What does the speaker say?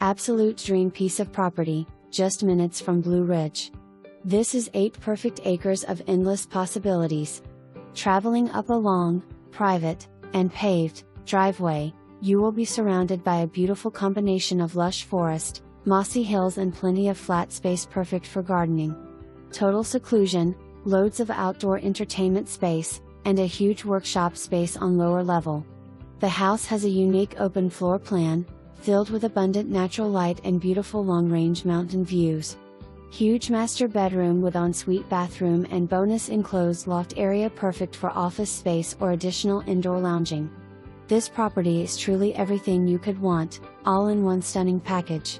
Absolute dream piece of property, just minutes from Blue Ridge. This is 8 perfect acres of endless possibilities. Traveling up a long, private, and paved driveway, you will be surrounded by a beautiful combination of lush forest, mossy hills and plenty of flat space perfect for gardening. Total seclusion, loads of outdoor entertainment space, and a huge workshop space on lower level. The house has a unique open floor plan, filled with abundant natural light and beautiful long-range mountain views. Huge master bedroom with ensuite bathroom and bonus enclosed loft area perfect for office space or additional indoor lounging. This property is truly everything you could want, all in one stunning package.